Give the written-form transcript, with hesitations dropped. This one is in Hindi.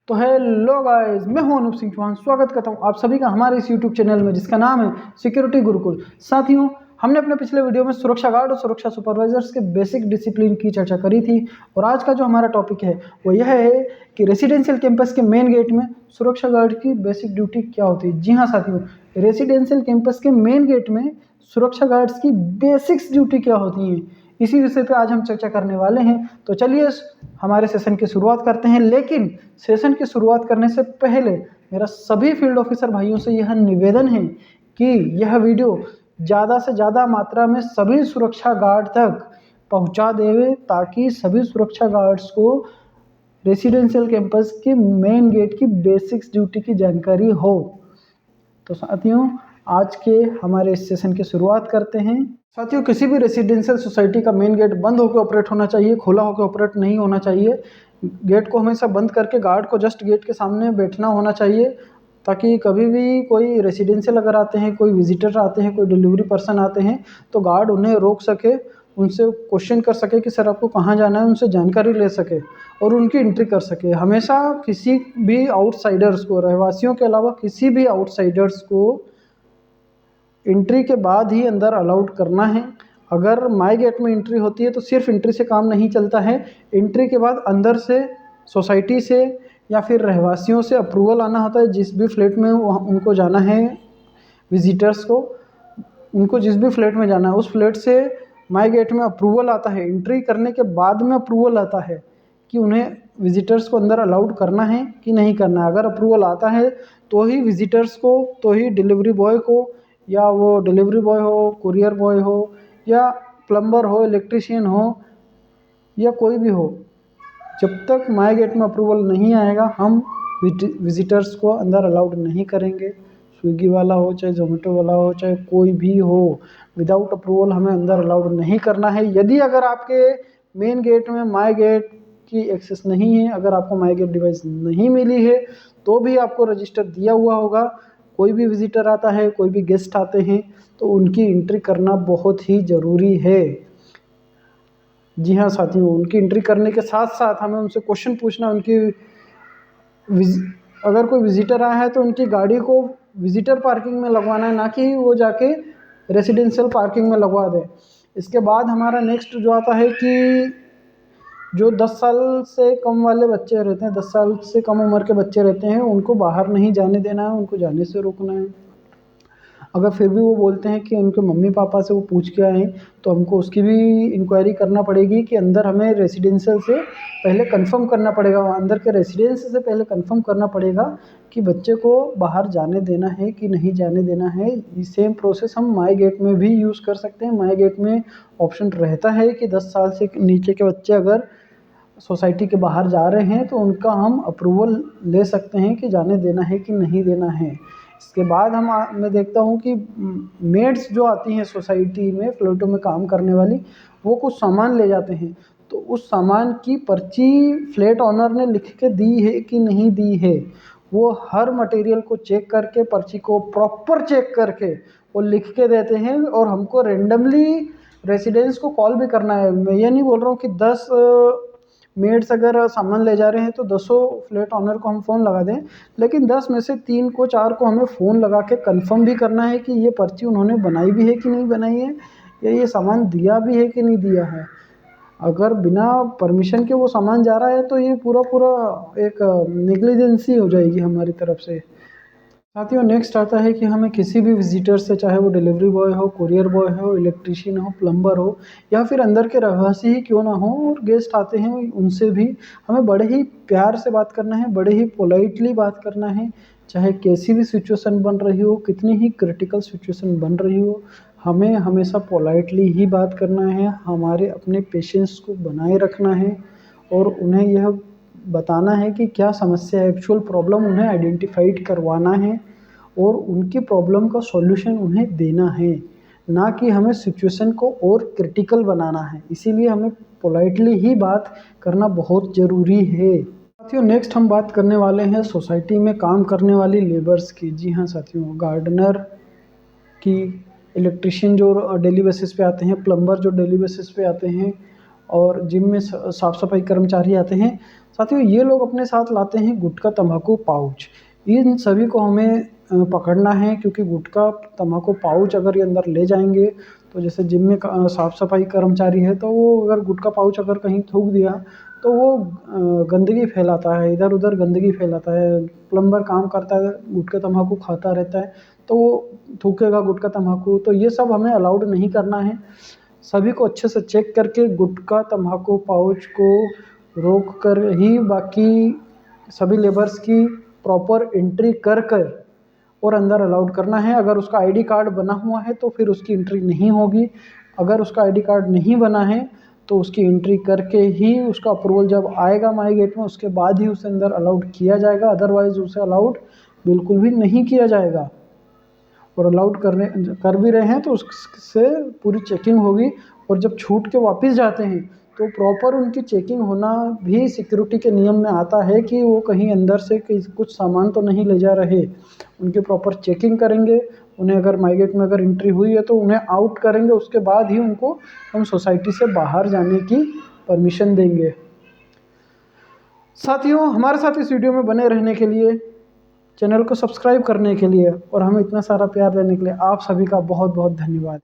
तो हेलो गाइस, मैं हूं अनूप सिंह चौहान। स्वागत करता हूं आप सभी का हमारे इस यूट्यूब चैनल में जिसका नाम है सिक्योरिटी गुरुकुल। साथियों, हमने अपने पिछले वीडियो में सुरक्षा गार्ड और सुरक्षा सुपरवाइजर्स के बेसिक डिसिप्लिन की चर्चा करी थी और आज का जो हमारा टॉपिक है वो यह है कि रेसिडेंशियल कैंपस के मेन गेट में सुरक्षा गार्ड की बेसिक ड्यूटी क्या होती है। जी हाँ साथियों, रेसिडेंशियल कैंपस के मेन गेट में सुरक्षा गार्ड्स की बेसिक्स ड्यूटी क्या होती हैं, इसी विषय पे आज हम चर्चा करने वाले हैं। तो चलिए हमारे सेशन की शुरुआत करते हैं। लेकिन सेशन की शुरुआत करने से पहले मेरा सभी फील्ड ऑफिसर भाइयों से यह निवेदन है कि यह वीडियो ज़्यादा से ज़्यादा मात्रा में सभी सुरक्षा गार्ड तक पहुंचा देवे ताकि सभी सुरक्षा गार्ड्स को रेसिडेंशियल कैंपस के मेन गेट की बेसिक्स ड्यूटी की जानकारी हो। तो साथियों, आज के हमारे इस सेशन की शुरुआत करते हैं। साथियों, किसी भी रेसिडेंशियल सोसाइटी का मेन गेट बंद होकर ऑपरेट होना चाहिए, खुला होकर ऑपरेट नहीं होना चाहिए। गेट को हमेशा बंद करके गार्ड को जस्ट गेट के सामने बैठना होना चाहिए ताकि कभी भी कोई रेसिडेंशियल अगर आते हैं, कोई विजिटर आते हैं, कोई डिलीवरी पर्सन आते हैं तो गार्ड उन्हें रोक सके, उनसे क्वेश्चन कर सके कि सर आपको कहाँ जाना है, उनसे जानकारी ले सके और उनकी एंट्री कर सके। हमेशा किसी भी आउटसाइडर्स को, रहवासियों के अलावा किसी भी आउटसाइडर्स को एंट्री के बाद ही अंदर अलाउड करना है। अगर माई गेट में एंट्री होती है तो सिर्फ एंट्री से काम नहीं चलता है, एंट्री के बाद अंदर से सोसाइटी से या फिर रहवासियों से अप्रूवल आना होता है। जिस भी फ्लैट में उनको जाना है, विजिटर्स को उनको जिस भी फ्लैट में जाना है उस फ्लैट से माई गेट में अप्रूवल आता है। एंट्री करने के बाद में अप्रूवल आता है कि उन्हें विजिटर्स को अंदर अलाउड करना है कि नहीं करना है। अगर अप्रूवल आता है तो ही विजिटर्स को, तो ही डिलीवरी बॉय को, या वो डिलीवरी बॉय हो, कुरियर बॉय हो, या प्लम्बर हो, इलेक्ट्रिशियन हो, या कोई भी हो, जब तक माई गेट में अप्रूवल नहीं आएगा हम विजिटर्स को अंदर अलाउड नहीं करेंगे। स्विगी वाला हो, चाहे जोमेटो वाला हो, चाहे कोई भी हो, विदाउट अप्रूवल हमें अंदर अलाउड नहीं करना है। यदि अगर आपके मेन गेट में माई गेट की एक्सेस नहीं है, अगर आपको माई गेट डिवाइस नहीं मिली है तो भी आपको रजिस्टर दिया हुआ होगा। कोई भी विजिटर आता है, कोई भी गेस्ट आते हैं तो उनकी एंट्री करना बहुत ही ज़रूरी है। जी हाँ साथियों, उनकी एंट्री करने के साथ साथ हमें उनसे क्वेश्चन पूछना, उनकी अगर कोई विजिटर आया है तो उनकी गाड़ी को विजिटर पार्किंग में लगवाना है, ना कि वो जाके रेसिडेंशियल पार्किंग में लगवा दे। इसके बाद हमारा नेक्स्ट जो आता है कि जो 10 साल से कम वाले बच्चे रहते हैं, 10 साल से कम उम्र के बच्चे रहते हैं, उनको बाहर नहीं जाने देना है, उनको जाने से रोकना है। अगर फिर भी वो बोलते हैं कि उनके मम्मी पापा से वो पूछ के आए तो हमको उसकी भी इंक्वायरी करना पड़ेगी कि अंदर हमें रेसिडेंशियल से पहले कंफर्म करना पड़ेगा, अंदर के रेसिडेंस से पहले कंफर्म करना पड़ेगा कि बच्चे को बाहर जाने देना है कि नहीं जाने देना है। सेम प्रोसेस हम माई गेट में भी यूज़ कर सकते हैं। माई गेट में ऑप्शन रहता है कि 10 साल से नीचे के बच्चे अगर सोसाइटी के बाहर जा रहे हैं तो उनका हम अप्रूवल ले सकते हैं कि जाने देना है कि नहीं देना है। इसके बाद मैं देखता हूँ कि मेड्स जो आती हैं सोसाइटी में, फ्लैटों में काम करने वाली, वो कुछ सामान ले जाते हैं तो उस सामान की पर्ची फ्लैट ऑनर ने लिख के दी है कि नहीं दी है। वो हर मटेरियल को चेक करके, पर्ची को प्रॉपर चेक करके वो लिख के देते हैं और हमको रेंडमली रेसिडेंस को कॉल भी करना है। मैं ये नहीं बोल रहा हूँ कि 10 मेड्स अगर सामान ले जा रहे हैं तो 10 फ्लैट ऑनर को हम फ़ोन लगा दें, लेकिन 10 में से 3 को 4 को हमें फ़ोन लगा के कंफर्म भी करना है कि ये पर्ची उन्होंने बनाई भी है कि नहीं बनाई है, या ये सामान दिया भी है कि नहीं दिया है। अगर बिना परमिशन के वो सामान जा रहा है तो ये पूरा एक नेग्लिजेंसी हो जाएगी हमारी तरफ से। साथियों, नेक्स्ट आता है कि हमें किसी भी विजिटर से, चाहे वो डिलीवरी बॉय हो, कुरियर बॉय हो, इलेक्ट्रिशियन हो, प्लम्बर हो, या फिर अंदर के रहवासी ही क्यों ना हो और गेस्ट आते हैं, उनसे भी हमें बड़े ही प्यार से बात करना है, बड़े ही पोलाइटली बात करना है। चाहे कैसी भी सिचुएशन बन रही हो, कितनी ही क्रिटिकल सिचुएशन बन रही हो, हमें हमेशा पोलाइटली ही बात करना है। हमारे अपने पेशेंस को बनाए रखना है और उन्हें यह बताना है कि क्या समस्या है, एक्चुअल प्रॉब्लम उन्हें आइडेंटिफाइड करवाना है और उनकी प्रॉब्लम का सॉल्यूशन उन्हें देना है, ना कि हमें सिचुएशन को और क्रिटिकल बनाना है। इसीलिए हमें पोलाइटली ही बात करना बहुत ज़रूरी है। साथियों, नेक्स्ट हम बात करने वाले हैं सोसाइटी में काम करने वाली लेबर्स की। जी हाँ साथियों, गार्डनर की, इलेक्ट्रिशियन जो डेली बेसिस पे आते हैं, प्लम्बर जो डेली बेसिस पे आते हैं, और जिम में साफ़ सफाई कर्मचारी आते हैं, साथियों ये लोग अपने साथ लाते हैं गुटखा तंबाकू पाउच। इन सभी को हमें पकड़ना है, क्योंकि गुटखा तंबाकू पाउच अगर ये अंदर ले जाएंगे तो जैसे जिम में साफ सफाई कर्मचारी है तो वो अगर गुटखा पाउच अगर कहीं थूक दिया तो वो गंदगी फैलाता है, इधर उधर गंदगी फैलाता है। प्लम्बर काम करता है, गुटखा तंबाकू खाता रहता है तो वो थूकेगा गुटखा तंबाकू, तो ये सब हमें अलाउड नहीं करना है। सभी को अच्छे से चेक करके गुटखा तंबाकू पाउच को रोक कर ही बाकी सभी लेबर्स की प्रॉपर एंट्री कर कर और अंदर अलाउड करना है। अगर उसका आईडी कार्ड बना हुआ है तो फिर उसकी एंट्री नहीं होगी। अगर उसका आईडी कार्ड नहीं बना है तो उसकी एंट्री करके ही उसका अप्रूवल जब आएगा माई गेट में, उसके बाद ही उसे अंदर अलाउड किया जाएगा, अदरवाइज़ उसे अलाउड बिल्कुल भी नहीं किया जाएगा। और अलाउड कर भी रहे हैं तो उससे पूरी चेकिंग होगी, और जब छूट के वापस जाते हैं तो प्रॉपर उनकी चेकिंग होना भी सिक्योरिटी के नियम में आता है कि वो कहीं अंदर से कुछ सामान तो नहीं ले जा रहे। उनकी प्रॉपर चेकिंग करेंगे, उन्हें अगर माई गेट में अगर एंट्री हुई है तो उन्हें आउट करेंगे, उसके बाद ही उनको हम सोसाइटी से बाहर जाने की परमिशन देंगे। साथियों हमारे साथ इस वीडियो में बने रहने के लिए, चैनल को सब्सक्राइब करने के लिए और हमें इतना सारा प्यार देने के लिए आप सभी का बहुत बहुत धन्यवाद।